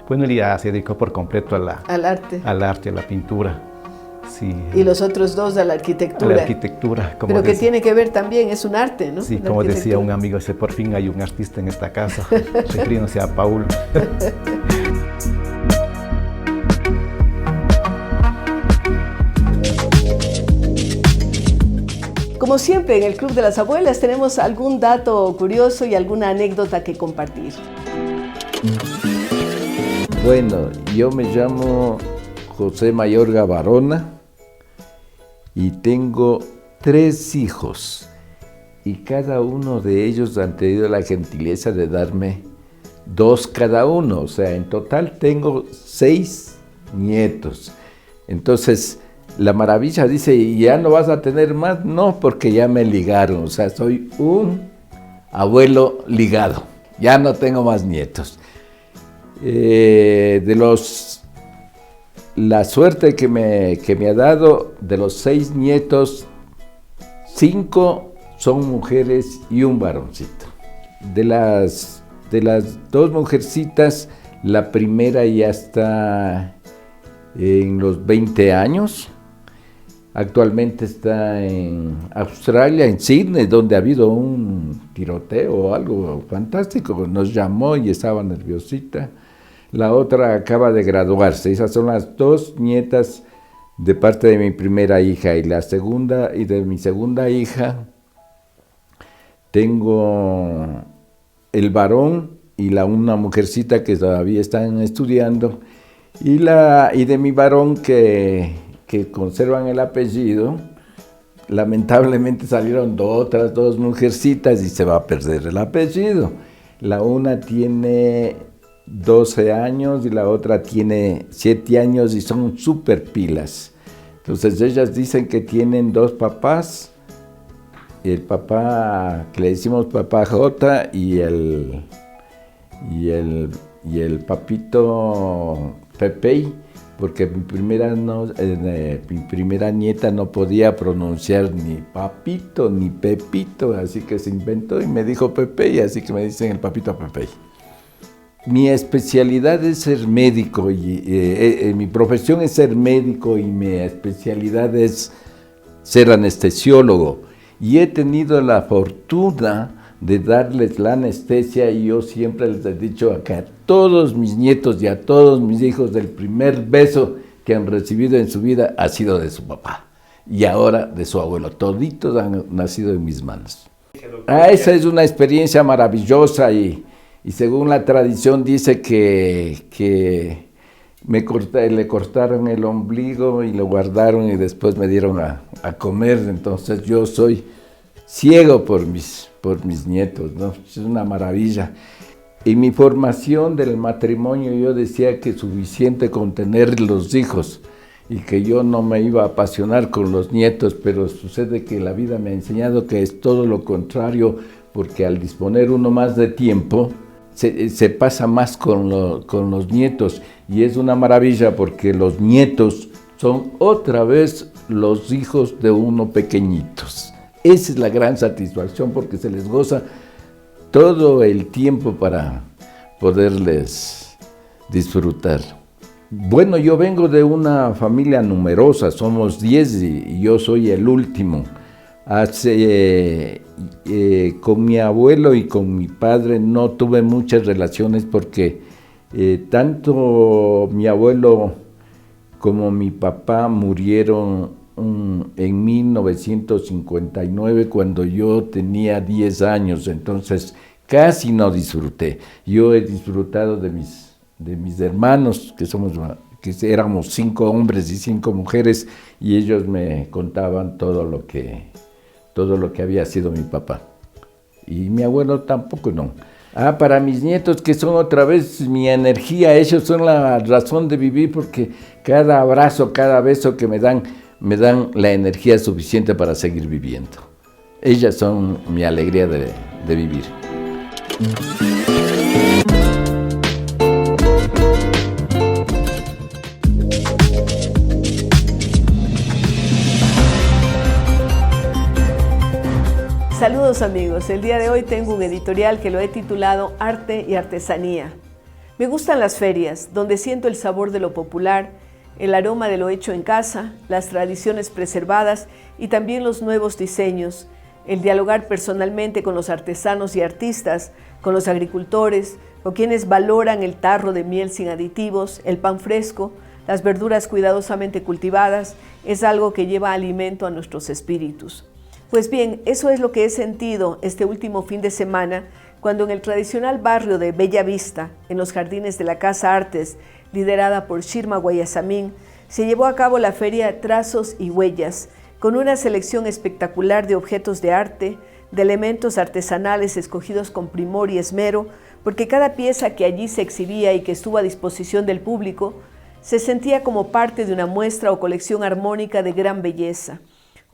Bueno, él ya se dedicó por completo al arte. Al arte, a la pintura. Sí. Y los otros 2 a la arquitectura. A la arquitectura. Como pero que tiene que ver también, es un arte, ¿no? Sí, como decía un amigo, dice, por fin hay un artista en esta casa, refiriéndose a Paul. Como siempre, en el Club de las Abuelas tenemos algún dato curioso y alguna anécdota que compartir. Bueno, yo me llamo José Mayorga Barona y tengo 3 hijos y cada uno de ellos han tenido la gentileza de darme 2 cada uno, o sea, en total tengo 6 nietos. Entonces, la maravilla dice, ¿y ya no vas a tener más? No, porque ya me ligaron, o sea, soy un abuelo ligado, ya no tengo más nietos. La suerte que me ha dado, de los 6 nietos, 5 son mujeres y un varoncito. De las 2 mujercitas, la primera ya está en los 20 años. Actualmente está en Australia, en Sydney, donde ha habido un tiroteo o algo fantástico. Nos llamó y estaba nerviosita. La otra acaba de graduarse. Esas son las 2 nietas de parte de mi primera hija. Y de mi segunda hija tengo el varón y una mujercita que todavía están estudiando. Y de mi varón que conservan el apellido, lamentablemente salieron otras 2 mujercitas y se va a perder el apellido. La una tiene 12 años y la otra tiene 7 años y son súper pilas. Entonces ellas dicen que tienen 2 papás, el papá que le decimos papá J y el papito Pepe, porque mi primera nieta no podía pronunciar ni papito ni pepito, así que se inventó y me dijo Pepe, así que me dicen el papito Pepe. Mi especialidad es ser médico, y mi profesión es ser médico y mi especialidad es ser anestesiólogo y he tenido la fortuna de darles la anestesia y yo siempre les he dicho que a todos mis nietos y a todos mis hijos el primer beso que han recibido en su vida ha sido de su papá y ahora de su abuelo. Toditos han nacido en mis manos. Esa es una experiencia maravillosa y según la tradición dice que le cortaron el ombligo y lo guardaron y después me dieron a comer, entonces yo soy ciego por mis nietos, ¿no? Es una maravilla. En mi formación del matrimonio yo decía que suficiente con tener los hijos y que yo no me iba a apasionar con los nietos, pero sucede que la vida me ha enseñado que es todo lo contrario, porque al disponer uno más de tiempo, se pasa más con los nietos y es una maravilla porque los nietos son otra vez los hijos de uno pequeñitos. Esa es la gran satisfacción porque se les goza todo el tiempo para poderles disfrutar. Bueno, yo vengo de una familia numerosa, somos 10 y yo soy el último. Con mi abuelo y con mi padre no tuve muchas relaciones porque tanto mi abuelo como mi papá murieron en 1959 cuando yo tenía 10 años, entonces casi no disfruté. Yo he disfrutado de mis hermanos, que éramos 5 hombres y 5 mujeres, y ellos me contaban todo lo que había sido mi papá. Y mi abuelo tampoco, no. Para mis nietos, que son otra vez mi energía, ellos son la razón de vivir, porque cada abrazo, cada beso que me dan la energía suficiente para seguir viviendo. Ellas son mi alegría de vivir. Saludos amigos, el día de hoy tengo un editorial que lo he titulado Arte y Artesanía. Me gustan las ferias, donde siento el sabor de lo popular, el aroma de lo hecho en casa, las tradiciones preservadas y también los nuevos diseños, el dialogar personalmente con los artesanos y artistas, con los agricultores, con quienes valoran el tarro de miel sin aditivos, el pan fresco, las verduras cuidadosamente cultivadas, es algo que lleva alimento a nuestros espíritus. Pues bien, eso es lo que he sentido este último fin de semana cuando en el tradicional barrio de Bella Vista, en los jardines de la Casa Artes, liderada por Shirma Guayasamín, se llevó a cabo la feria Trazos y Huellas, con una selección espectacular de objetos de arte, de elementos artesanales escogidos con primor y esmero, porque cada pieza que allí se exhibía y que estuvo a disposición del público, se sentía como parte de una muestra o colección armónica de gran belleza.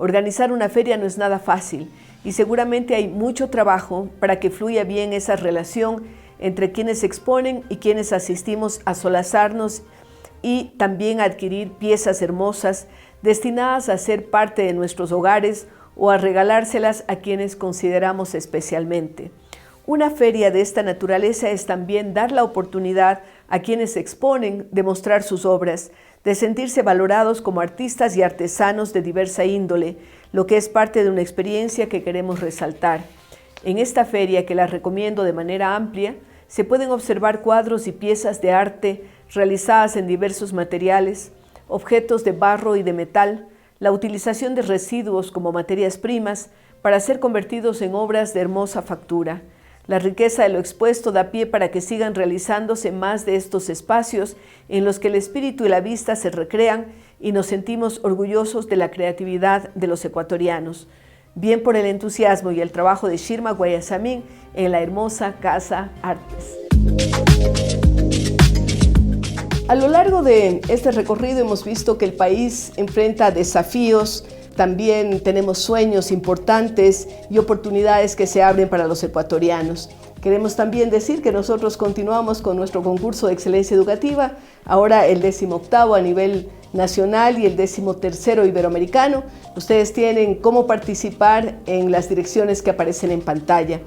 Organizar una feria no es nada fácil y seguramente hay mucho trabajo para que fluya bien esa relación entre quienes exponen y quienes asistimos a solazarnos y también a adquirir piezas hermosas destinadas a ser parte de nuestros hogares o a regalárselas a quienes consideramos especialmente. Una feria de esta naturaleza es también dar la oportunidad a quienes exponen de mostrar sus obras, de sentirse valorados como artistas y artesanos de diversa índole, lo que es parte de una experiencia que queremos resaltar. En esta feria, que la recomiendo de manera amplia, se pueden observar cuadros y piezas de arte realizadas en diversos materiales, objetos de barro y de metal, la utilización de residuos como materias primas para ser convertidos en obras de hermosa factura. La riqueza de lo expuesto da pie para que sigan realizándose más de estos espacios en los que el espíritu y la vista se recrean y nos sentimos orgullosos de la creatividad de los ecuatorianos. Bien por el entusiasmo y el trabajo de Shirma Guayasamín en la hermosa Casa Artes. A lo largo de este recorrido hemos visto que el país enfrenta desafíos. También tenemos sueños importantes y oportunidades que se abren para los ecuatorianos. Queremos también decir que nosotros continuamos con nuestro concurso de excelencia educativa, ahora el 18º a nivel nacional y el 13º iberoamericano. Ustedes tienen cómo participar en las direcciones que aparecen en pantalla.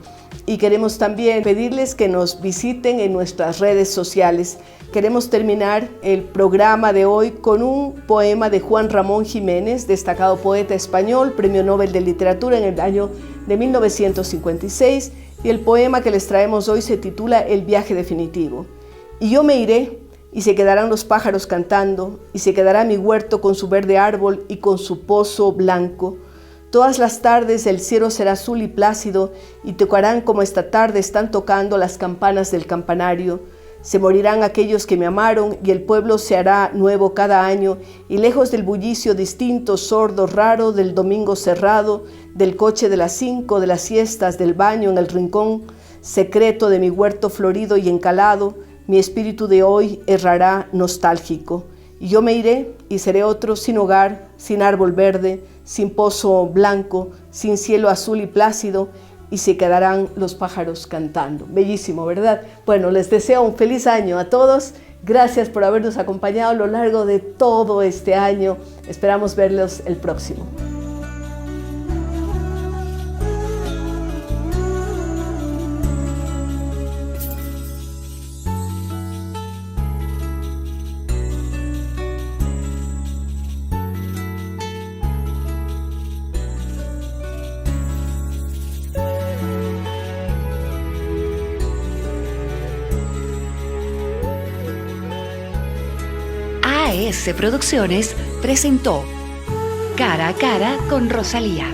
y queremos también pedirles que nos visiten en nuestras redes sociales. Queremos terminar el programa de hoy con un poema de Juan Ramón Jiménez, destacado poeta español, Premio Nobel de Literatura en el año de 1956, y el poema que les traemos hoy se titula El viaje definitivo. Y yo me iré, y se quedarán los pájaros cantando, y se quedará mi huerto con su verde árbol y con su pozo blanco. Todas las tardes el cielo será azul y plácido, y tocarán como esta tarde están tocando las campanas del campanario. Se morirán aquellos que me amaron, y el pueblo se hará nuevo cada año, y lejos del bullicio distinto, sordo, raro, del domingo cerrado, del coche de las 5, de las siestas, del baño en el rincón secreto de mi huerto florido y encalado, mi espíritu de hoy errará nostálgico. Y yo me iré y seré otro sin hogar, sin árbol verde, sin pozo blanco, sin cielo azul y plácido, y se quedarán los pájaros cantando. Bellísimo, ¿verdad? Bueno, les deseo un feliz año a todos. Gracias por habernos acompañado a lo largo de todo este año. Esperamos verlos el próximo. AS Producciones presentó Cara a Cara con Rosalía.